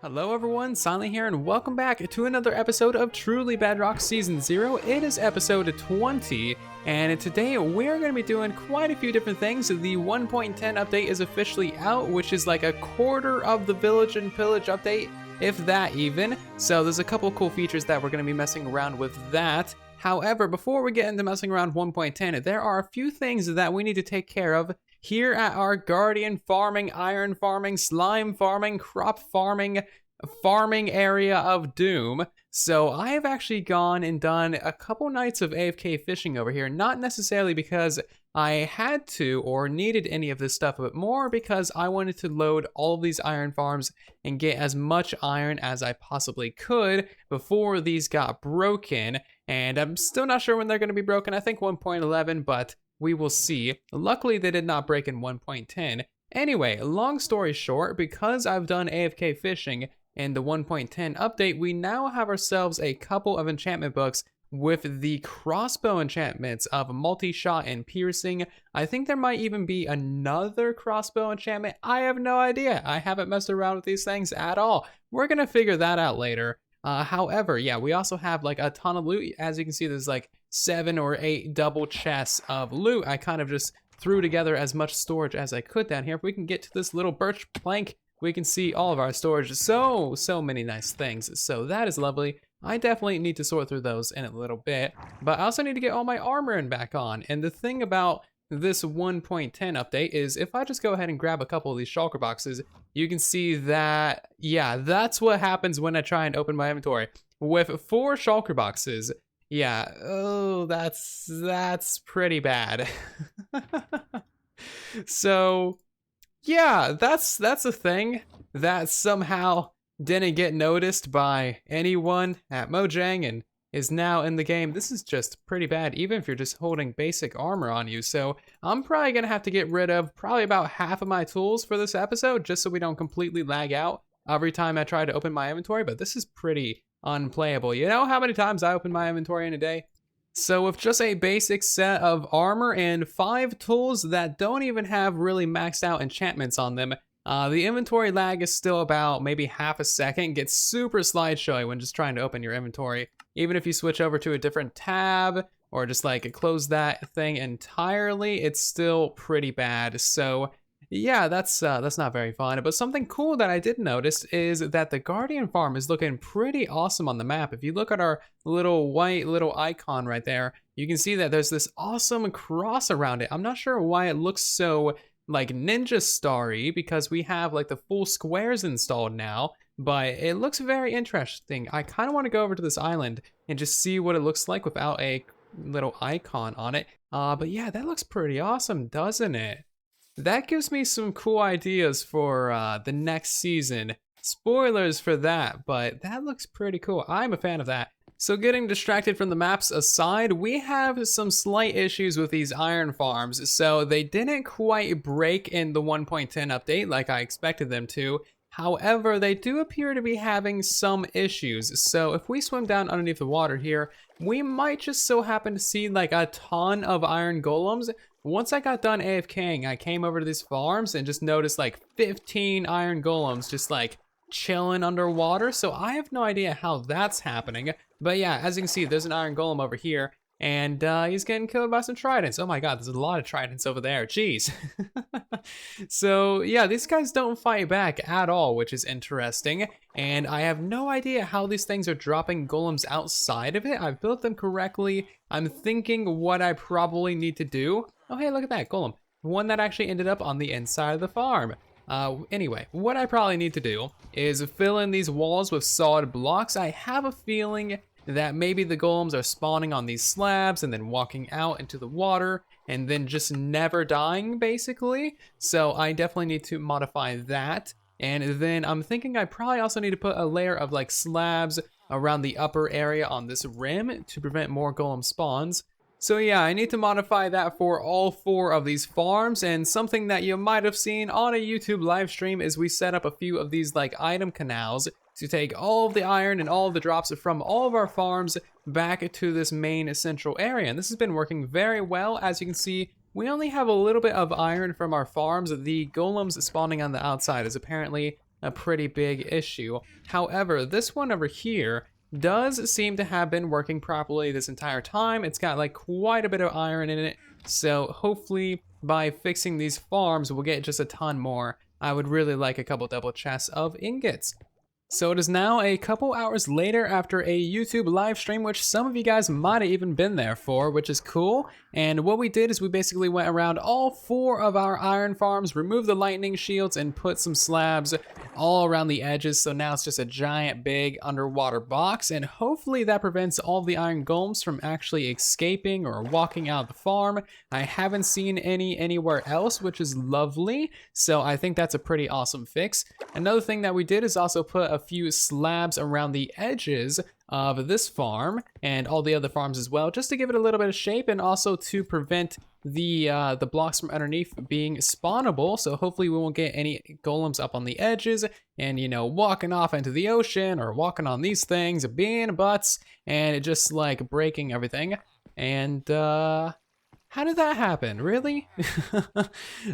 Hello everyone, Silent here, and welcome back to another episode of Truly Bedrock Season 0. It is episode 20, and today we're going to be doing quite a few different things. The 1.10 update is officially out, which is like a quarter of the Village and Pillage update, if that even. So there's a couple cool features that we're going to be messing around with that. However, before we get into messing around 1.10, there are a few things that we need to take care of here at our Guardian farming, iron farming, slime farming, crop farming area of doom. So I have actually gone and done a couple nights of AFK fishing over here, not necessarily because I had to or needed any of this stuff, but more because I wanted to load all of these iron farms and get as much iron as I possibly could before these got broken. And I'm still not sure when they're going to be broken. I think 1.11, but we will see. Luckily, they did not break in 1.10. Anyway, long story short, because I've done AFK fishing in the 1.10 update, we now have ourselves a couple of enchantment books with the Crossbow Enchantments of Multishot and Piercing. I think there might even be another Crossbow Enchantment. I have no idea. I haven't messed around with these things at all. We're gonna figure that out later. However, yeah, we also have like a ton of loot. As you can see, there's like 7 or 8 double chests of loot. I kind of just threw together as much storage as I could down here. If we can get to this little birch plank, we can see all of our storage. So many nice things. So that is lovely. I definitely need to sort through those in a little bit, but I also need to get all my armor back on. And the thing about this 1.10 update is if I just go ahead and grab a couple of these shulker boxes, you can see that, yeah, that's what happens when I try and open my inventory. With 4 shulker boxes, yeah, oh, that's pretty bad. So, yeah, that's a thing that somehow didn't get noticed by anyone at Mojang and is now in the game. This is just pretty bad, even if you're just holding basic armor on you. So I'm probably gonna have to get rid of probably about half of my tools for this episode, just so we don't completely lag out every time I try to open my inventory. But this is pretty unplayable. You know how many times I open my inventory in a day? So with just a basic set of armor and 5 tools that don't even have really maxed out enchantments on them, the inventory lag is still about maybe half a second. Gets super slideshowy when just trying to open your inventory. Even if you switch over to a different tab or just like close that thing entirely, it's still pretty bad. So yeah, that's not very fun. But something cool that I did notice is that the Guardian farm is looking pretty awesome on the map. If you look at our little white icon right there, you can see that there's this awesome cross around it. I'm not sure why it looks so like ninja starry, because we have like the full squares installed now, but it looks very interesting. I kind of want to go over to this island and just see what it looks like without a little icon on it. But yeah, that looks pretty awesome, doesn't it? That gives me some cool ideas for the next season. Spoilers for that, but that looks pretty cool. I'm a fan of that. So getting distracted from the maps aside, we have some slight issues with these iron farms. So they didn't quite break in the 1.10 update like I expected them to. However, they do appear to be having some issues. So if we swim down underneath the water here, we might just so happen to see like a ton of iron golems. Once I got done AFKing, I came over to these farms and just noticed like 15 iron golems just like chilling underwater. So I have no idea how that's happening. But yeah, as you can see, there's an iron golem over here, and he's getting killed by some tridents. Oh my god, there's a lot of tridents over there. Jeez. So yeah, these guys don't fight back at all, which is interesting. And I have no idea how these things are dropping golems outside of it. I've built them correctly. I'm thinking what I probably need to do. Oh hey, look at that golem. One that actually ended up on the inside of the farm. Anyway, what I probably need to do is fill in these walls with solid blocks. I have a feeling that maybe the golems are spawning on these slabs and then walking out into the water and then just never dying, basically. So I definitely need to modify that. And then I'm thinking I probably also need to put a layer of like slabs around the upper area on this rim to prevent more golem spawns. So yeah, I need to modify that for all 4 of these farms, and something that you might have seen on a YouTube live stream is we set up a few of these like item canals to take all of the iron and all of the drops from all of our farms back to this main central area. And this has been working very well. As you can see, we only have a little bit of iron from our farms. The golems spawning on the outside is apparently a pretty big issue. However, this one over here does seem to have been working properly this entire time. It's got like quite a bit of iron in it, so hopefully by fixing these farms, we'll get just a ton more. I would really like a couple double chests of ingots. So it is now a couple hours later after a YouTube live stream, which some of you guys might have even been there for, which is cool. And what we did is we basically went around all 4 of our iron farms, removed the lightning shields, and put some slabs all around the edges. So now it's just a giant big underwater box, and hopefully that prevents all the iron golems from actually escaping or walking out of the farm. I haven't seen any anywhere else, which is lovely. So I think that's a pretty awesome fix. Another thing that we did is also put a few slabs around the edges of this farm and all the other farms as well, just to give it a little bit of shape and also to prevent the blocks from underneath being spawnable. So hopefully we won't get any golems up on the edges and, you know, walking off into the ocean or walking on these things, being butts, and it just like breaking everything. And how did that happen? Really?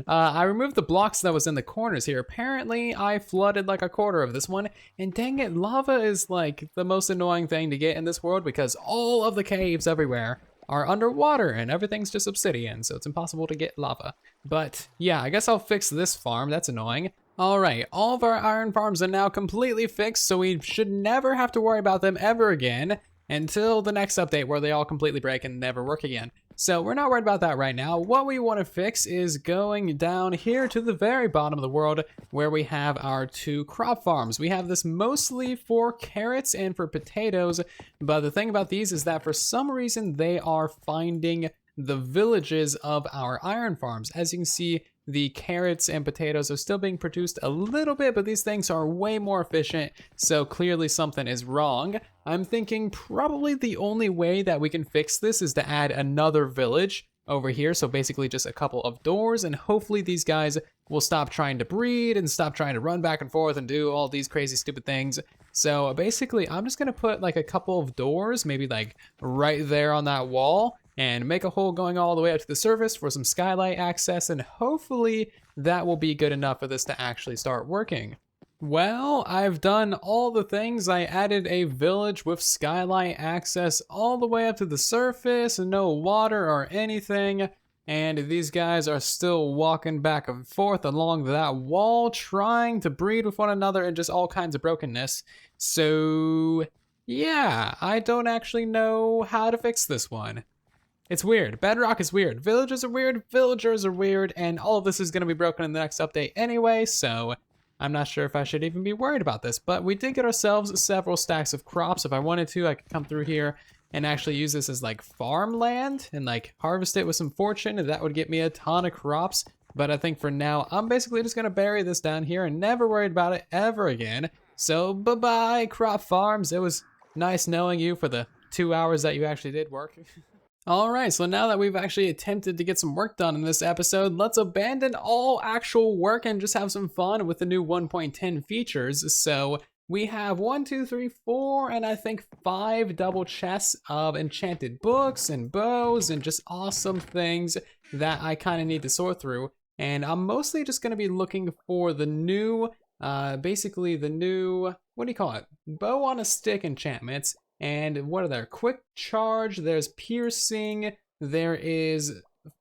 I removed the blocks that was in the corners here. Apparently, I flooded like a quarter of this one. And dang it, lava is like the most annoying thing to get in this world because all of the caves everywhere are underwater and everything's just obsidian, so it's impossible to get lava. But yeah, I guess I'll fix this farm. That's annoying. All right, all of our iron farms are now completely fixed, so we should never have to worry about them ever again until the next update where they all completely break and never work again. So we're not worried about that right now. What we want to fix is going down here to the very bottom of the world where we have our 2 crop farms. We have this mostly for carrots and for potatoes, but the thing about these is that for some reason they are finding the villages of our iron farms. As you can see, the carrots and potatoes are still being produced a little bit, but these things are way more efficient, so clearly something is wrong. I'm thinking probably the only way that we can fix this is to add another village over here, so basically just a couple of doors, and hopefully these guys will stop trying to breed and stop trying to run back and forth and do all these crazy stupid things. So basically I'm just gonna put like a couple of doors, maybe like right there on that wall, and make a hole going all the way up to the surface for some skylight access, and hopefully that will be good enough for this to actually start working. Well, I've done all the things. I added a village with skylight access all the way up to the surface, and no water or anything, and these guys are still walking back and forth along that wall, trying to breed with one another and just all kinds of brokenness. So yeah, I don't actually know how to fix this one. It's weird. Bedrock is weird. Villages are weird. Villagers are weird. And all of this is going to be broken in the next update anyway, so I'm not sure if I should even be worried about this. But we did get ourselves several stacks of crops. If I wanted to, I could come through here and actually use this as like farmland and like harvest it with some fortune, and that would get me a ton of crops. But I think for now, I'm basically just going to bury this down here and never worried about it ever again. So bye-bye, crop farms. It was nice knowing you for the 2 hours that you actually did work. Alright, so now that we've actually attempted to get some work done in this episode, let's abandon all actual work and just have some fun with the new 1.10 features. So we have 1, 2, 3, 4, and I think 5 double chests of enchanted books and bows and just awesome things that I kind of need to sort through. And I'm mostly just going to be looking for the new, basically the new, what do you call it? Bow on a stick enchantments. And what are there? Quick charge, there's piercing, there is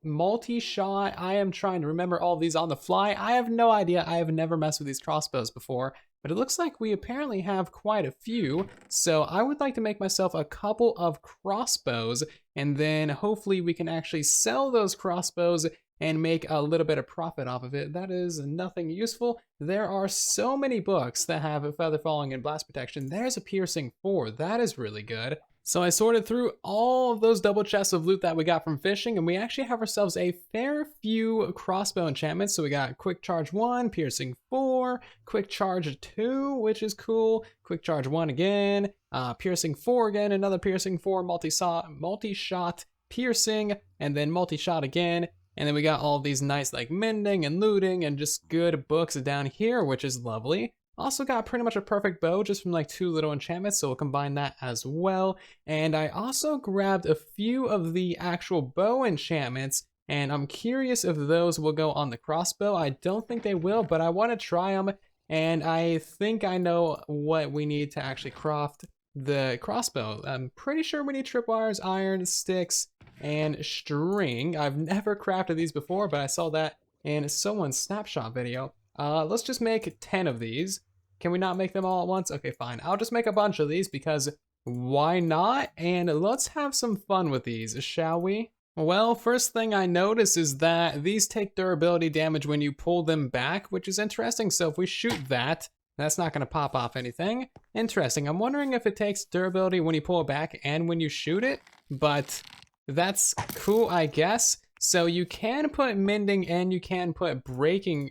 multi-shot. I am trying to remember all of these on the fly. I have no idea. I have never messed with these crossbows before, but it looks like we apparently have quite a few. So I would like to make myself a couple of crossbows, and then hopefully we can actually sell those crossbows and make a little bit of profit off of it. That is nothing useful. There are so many books that have a feather falling and blast protection. There's a piercing 4. That is really good. So I sorted through all of those double chests of loot that we got from fishing, and we actually have ourselves a fair few crossbow enchantments. So we got quick charge 1, piercing 4, quick charge 2, which is cool, quick charge 1 again, piercing 4 again, another piercing 4, multi-shot, piercing, and then multi-shot again. And then we got all these nice like mending and looting and just good books down here, which is lovely. Also got pretty much a perfect bow just from like 2 little enchantments, so we'll combine that as well. And I also grabbed a few of the actual bow enchantments, and I'm curious if those will go on the crossbow. I don't think they will, but I want to try them and I think I know what we need to actually craft the crossbow. I'm pretty sure we need tripwires, iron, sticks, and string. I've never crafted these before, but I saw that in someone's snapshot video. Let's just make 10 of these. Can we not make them all at once? Okay, fine. I'll just make a bunch of these because why not? And let's have some fun with these, shall we? Well, first thing I notice is that these take durability damage when you pull them back, which is interesting. So if we shoot that, that's not gonna pop off anything. Interesting. I'm wondering if it takes durability when you pull it back and when you shoot it, but that's cool, I guess. So you can put mending and you can put unbreaking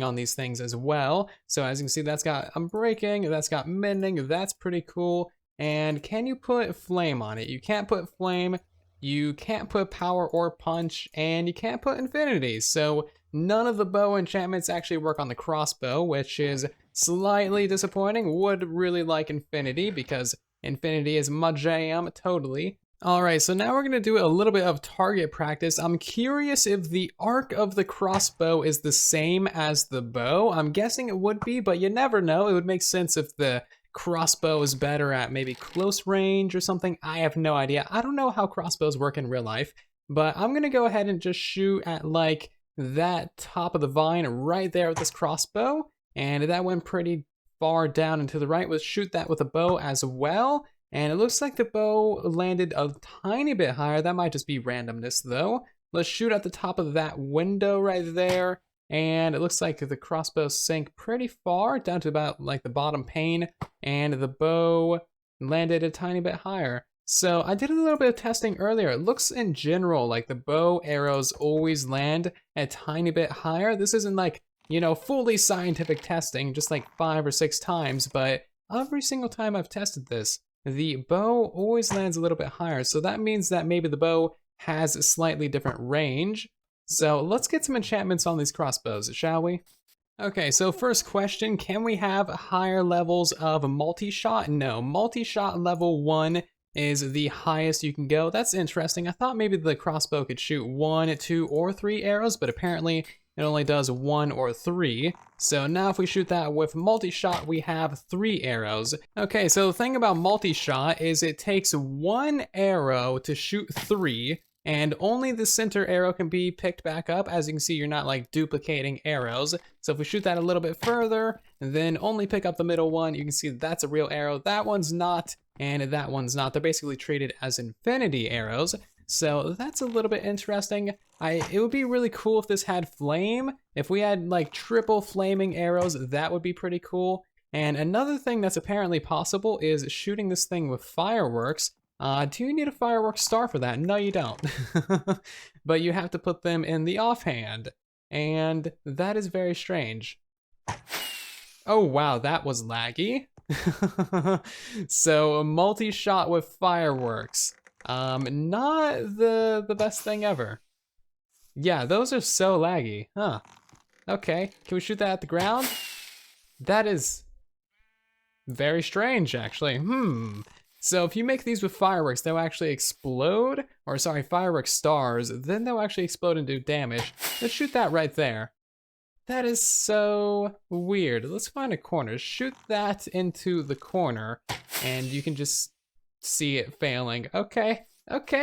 on these things as well. So as you can see, that's got unbreaking, that's got mending, that's pretty cool. And can you put flame on it? You can't put flame, you can't put power or punch, and you can't put infinity. So none of the bow enchantments actually work on the crossbow, which is slightly disappointing. Would really like infinity because infinity is my jam, totally. Alright, so now we're gonna do a little bit of target practice. I'm curious if the arc of the crossbow is the same as the bow. I'm guessing it would be, but you never know. It would make sense if the crossbow is better at maybe close range or something. I have no idea. I don't know how crossbows work in real life, but I'm gonna go ahead and just shoot at like that top of the vine right there with this crossbow. And that went pretty far down and to the right. Let's shoot that with a bow as well. And it looks like the bow landed a tiny bit higher. That might just be randomness though. Let's shoot at the top of that window right there. And it looks like the crossbow sank pretty far down to about like the bottom pane. And the bow landed a tiny bit higher. So I did a little bit of testing earlier. It looks in general like the bow arrows always land a tiny bit higher. This isn't like, you know, fully scientific testing, just like 5 or 6 times. But every single time I've tested this, the bow always lands a little bit higher, so that means that maybe the bow has a slightly different range. So let's get some enchantments on these crossbows, shall we? Okay, so first question, can we have higher levels of multi-shot? No, multi-shot level 1 is the highest you can go. That's interesting. I thought maybe the crossbow could shoot 1, 2, or 3 arrows, but apparently it only does 1 or 3. So now if we shoot that with multi-shot, we have 3 arrows. Okay, so the thing about multi-shot is it takes 1 arrow to shoot 3, and only the center arrow can be picked back up. As you can see, you're not like duplicating arrows. So if we shoot that a little bit further, then only pick up the middle one, you can see that's a real arrow. That one's not, and that one's not. They're basically treated as infinity arrows. So that's a little bit interesting. It would be really cool if this had flame. If we had like triple flaming arrows, that would be pretty cool. And another thing that's apparently possible is shooting this thing with fireworks. Do you need a fireworks star for that? No, you don't. But you have to put them in the offhand. And that is very strange. Oh wow, that was laggy. So a multi-shot with fireworks. Not the best thing ever. Yeah, those are so laggy, huh? Okay, can we shoot that at the ground? That is very strange, actually. So if you make these with fireworks, they'll actually explode, or sorry, firework stars, then they'll actually explode and do damage. Let's shoot that right there. That is so weird. Let's find a corner. Shoot that into the corner, and you can just see it failing. Okay,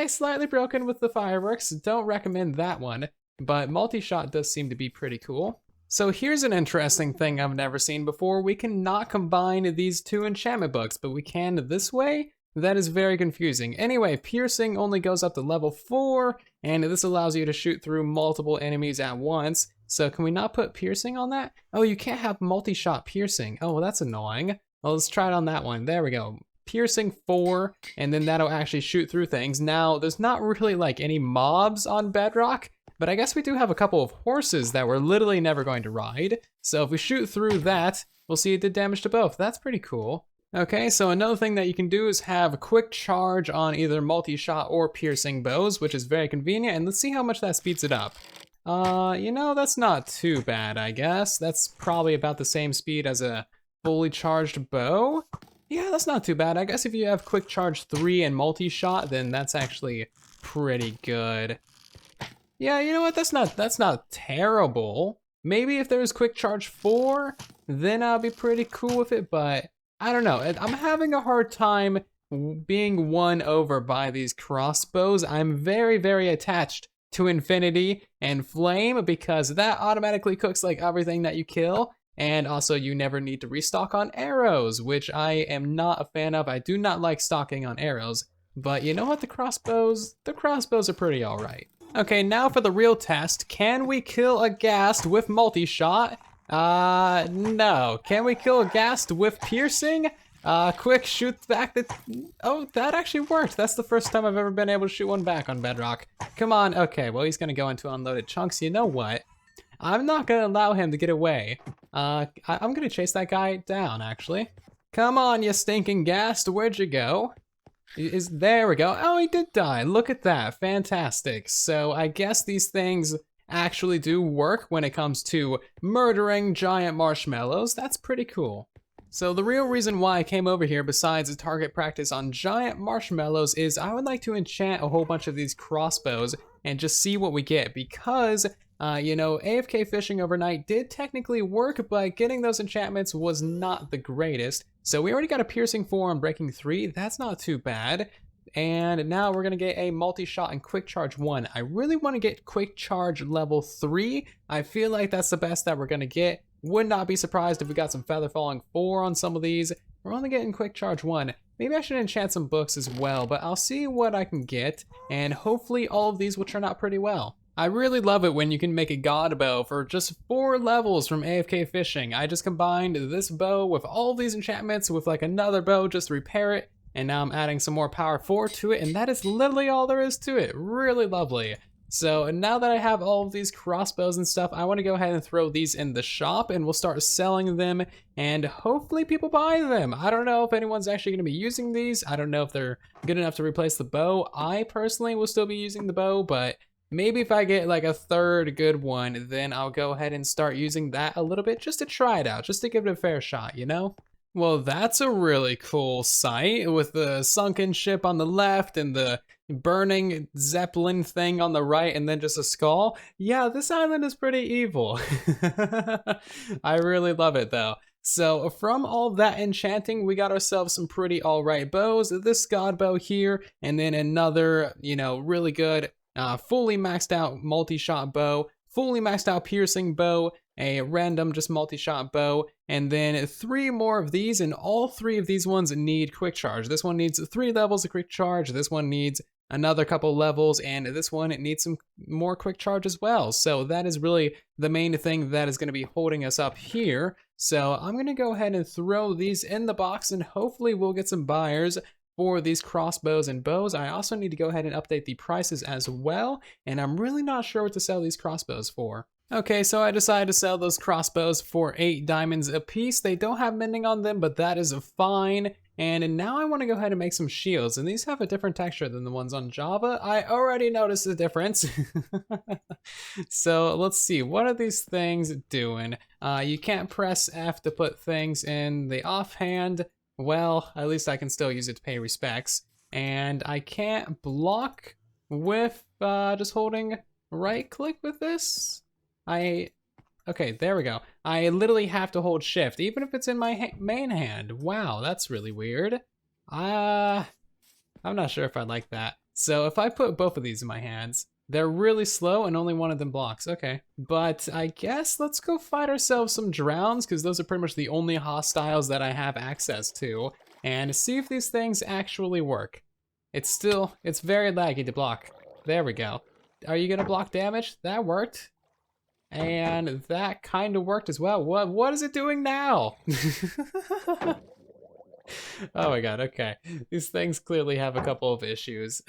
slightly broken with the fireworks. Don't recommend that one, but multi-shot does seem to be pretty cool. So here's an interesting thing I've never seen before. We cannot combine these 2 enchantment books, but we can this way? That is very confusing. Anyway, piercing only goes up to level 4, and this allows you to shoot through multiple enemies at once. So can we not put piercing on that? Oh, you can't have multi-shot piercing. Oh, well, that's annoying. Well, let's try it on that one. There we go. Piercing 4, and then that'll actually shoot through things. Now, there's not really like any mobs on Bedrock, but I guess we do have a couple of horses that we're literally never going to ride. So if we shoot through that, we'll see it did damage to both. That's pretty cool. Okay, so another thing that you can do is have a quick charge on either multi-shot or piercing bows, which is very convenient, and let's see how much that speeds it up. You know, that's not too bad, I guess. That's probably about the same speed as a fully charged bow. Yeah, that's not too bad. I guess if you have quick charge 3 and multi-shot, then that's actually pretty good. Yeah, you know what? That's not terrible. Maybe if there was quick charge 4, then I'll be pretty cool with it, but I don't know. I'm having a hard time being won over by these crossbows. I'm very, very attached to Infinity and Flame because that automatically cooks like everything that you kill. And also you never need to restock on arrows, which I am not a fan of. I do not like stocking on arrows, but you know what, the crossbows are pretty all right. Okay, now for the real test. Can we kill a ghast with multi-shot? No. Can we kill a ghast with piercing? Quick shoot back the, oh, that actually worked. That's the first time I've ever been able to shoot one back on Bedrock. Come on, okay, well he's gonna go into unloaded chunks. You know what? I'm not gonna allow him to get away. I'm gonna chase that guy down, actually. Come on, you stinking ghast, where'd you go? There we go. Oh, he did die. Look at that, fantastic. So I guess these things actually do work when it comes to murdering giant marshmallows. That's pretty cool. So the real reason why I came over here, besides a target practice on giant marshmallows, is I would like to enchant a whole bunch of these crossbows and just see what we get, because you know, AFK fishing overnight did technically work, but getting those enchantments was not the greatest. So we already got a piercing 4 on breaking 3, that's not too bad. And now we're gonna get a multi-shot and quick charge 1. I really wanna get quick charge level 3. I feel like that's the best that we're gonna get. Would not be surprised if we got some feather falling 4 on some of these. We're only getting quick charge 1. Maybe I should enchant some books as well, but I'll see what I can get, and hopefully all of these will turn out pretty well. I really love it when you can make a god bow for just 4 levels from AFK fishing. I just combined this bow with all these enchantments with like another bow just to repair it, and now I'm adding some more power 4 to it, and that is literally all there is to it. Really lovely. So now that I have all of these crossbows and stuff, I want to go ahead and throw these in the shop, and we'll start selling them, and hopefully people buy them. I don't know if anyone's actually going to be using these. I don't know if they're good enough to replace the bow. I personally will still be using the bow, but maybe if I get like a third good one, then I'll go ahead and start using that a little bit just to try it out, just to give it a fair shot, you know? Well, that's a really cool sight with the sunken ship on the left and the burning zeppelin thing on the right and then just a skull. Yeah, this island is pretty evil. I really love it though. So from all that enchanting, we got ourselves some pretty alright bows. This god bow here, and then another, you know, really good fully maxed out multi-shot bow, fully maxed out piercing bow, a random just multi-shot bow, and then 3 more of these, and all 3 of these ones need quick charge. This one needs 3 levels of quick charge, this one needs another couple levels, and this one it needs some more quick charge as well. So that is really the main thing that is going to be holding us up here. So I'm going to go ahead and throw these in the box, and hopefully we'll get some buyers for these crossbows and bows. I also need to go ahead and update the prices as well, and I'm really not sure what to sell these crossbows for. Okay, so I decided to sell those crossbows for 8 diamonds a piece. They don't have mending on them, but that is fine. And now I want to go ahead and make some shields, and these have a different texture than the ones on Java. I already noticed the difference. So let's see, what are these things doing? You can't press F to put things in the offhand. Well, at least I can still use it to pay respects. And I can't block with just holding right click with this. Okay, there we go. I literally have to hold shift, even if it's in my main hand. Wow, that's really weird. I'm not sure if I like that. So if I put both of these in my hands, they're really slow and only one of them blocks. Okay, but I guess let's go fight ourselves some drowns, because those are pretty much the only hostiles that I have access to, and see if these things actually work. It's very laggy to block. There we go. Are you gonna block damage? That worked. And that kind of worked as well. What is it doing now? Oh my god, okay. These things clearly have a couple of issues.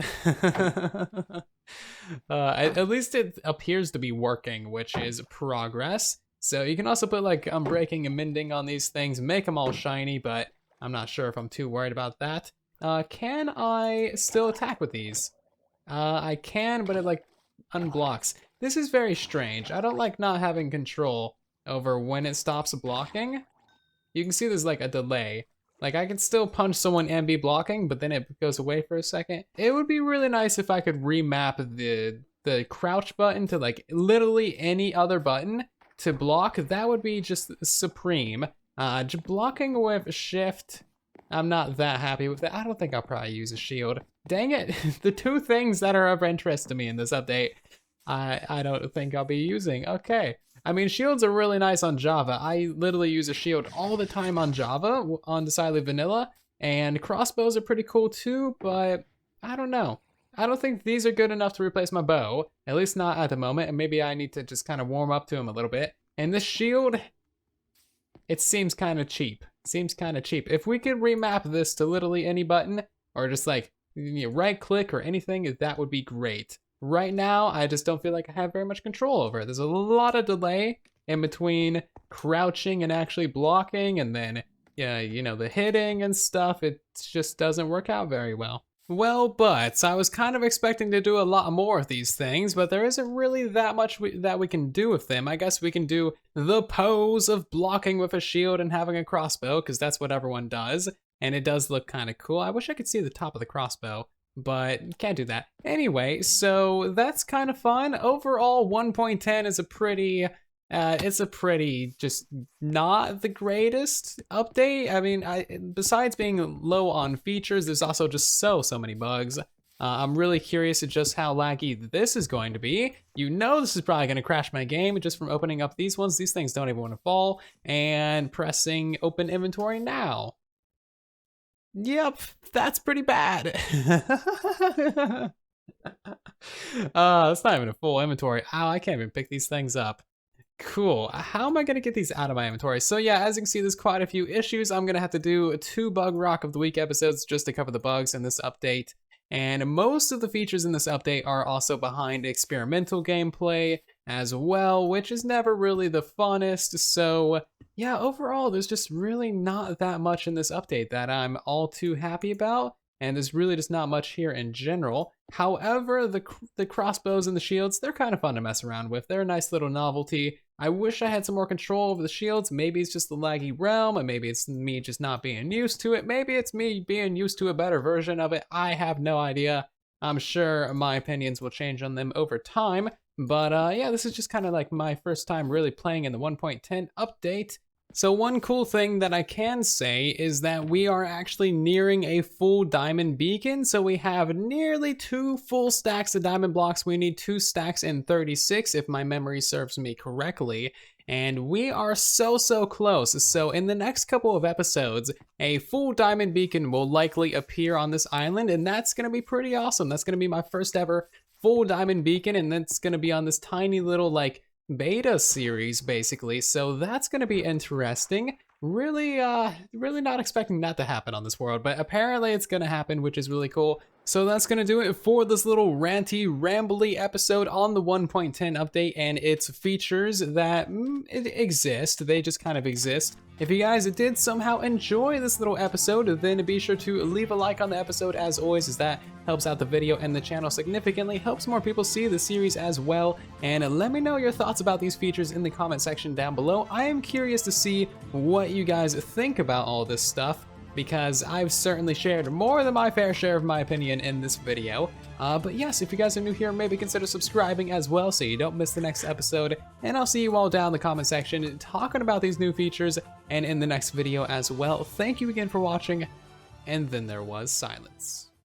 At least it appears to be working, which is progress. So you can also put like unbreaking and mending on these things, make them all shiny, but I'm not sure if I'm too worried about that. Can I still attack with these? I can, but it like unblocks. This is very strange. I don't like not having control over when it stops blocking. You can see there's like a delay. Like I can still punch someone and be blocking, but then it goes away for a second. It would be really nice if I could remap the crouch button to like literally any other button to block. That would be just supreme. Blocking with shift, I'm not that happy with it. I don't think I'll probably use a shield. Dang it, the two things that are of interest to me in this update, I don't think I'll be using. Okay. I mean, shields are really nice on Java. I literally use a shield all the time on Java, on Decidedly Vanilla, and crossbows are pretty cool too, but I don't know. I don't think these are good enough to replace my bow, at least not at the moment, and maybe I need to just kind of warm up to them a little bit. And this shield, it seems kind of cheap. Seems kind of cheap. If we could remap this to literally any button, or just like right click or anything, that would be great. Right now, I just don't feel like I have very much control over it. There's a lot of delay in between crouching and actually blocking, and then, you know, the hitting and stuff. It just doesn't work out very well. Well, but I was kind of expecting to do a lot more of these things, but there isn't really that much that we can do with them. I guess we can do the pose of blocking with a shield and having a crossbow, because that's what everyone does, and it does look kind of cool. I wish I could see the top of the crossbow, but can't do that. Anyway, so that's kind of fun. Overall, 1.10 is a pretty, it's a pretty just not the greatest update. I mean, besides being low on features, there's also just so many bugs. I'm really curious at just how laggy this is going to be. You know this is probably gonna crash my game just from opening up these ones. These things don't even wanna fall, and pressing open inventory now. Yep, that's pretty bad. It's not even a full inventory. Ow, I can't even pick these things up. Cool, how am I gonna get these out of my inventory? So yeah, as you can see, there's quite a few issues. I'm gonna have to do 2 Bug Rock of the Week episodes just to cover the bugs in this update. And most of the features in this update are also behind experimental gameplay as well, which is never really the funnest. So yeah, overall, there's just really not that much in this update that I'm all too happy about. And there's really just not much here in general. However, the crossbows and the shields, they're kind of fun to mess around with. They're a nice little novelty. I wish I had some more control over the shields. Maybe it's just the laggy realm, and maybe it's me just not being used to it. Maybe it's me being used to a better version of it. I have no idea. I'm sure my opinions will change on them over time. But yeah, this is just kind of like my first time really playing in the 1.10 update. So one cool thing that I can say is that we are actually nearing a full diamond beacon. So we have nearly 2 full stacks of diamond blocks. We need 2 stacks in 36 if my memory serves me correctly. And we are so close. So in the next couple of episodes, a full diamond beacon will likely appear on this island, and that's gonna be pretty awesome. That's gonna be my first ever full diamond beacon, and that's gonna be on this tiny little like beta series basically, so that's gonna be interesting. Really not expecting that to happen on this world, but apparently it's gonna happen, which is really cool. So that's gonna do it for this little ranty, rambly episode on the 1.10 update and its features that exist. They just kind of exist. If you guys did somehow enjoy this little episode, then be sure to leave a like on the episode as always, as that helps out the video and the channel significantly, helps more people see the series as well, and let me know your thoughts about these features in the comment section down below. I am curious to see what you guys think about all this stuff, because I've certainly shared more than my fair share of my opinion in this video. But yes, if you guys are new here, maybe consider subscribing as well so you don't miss the next episode, and I'll see you all down in the comment section talking about these new features and in the next video as well. Thank you again for watching, and then there was silence.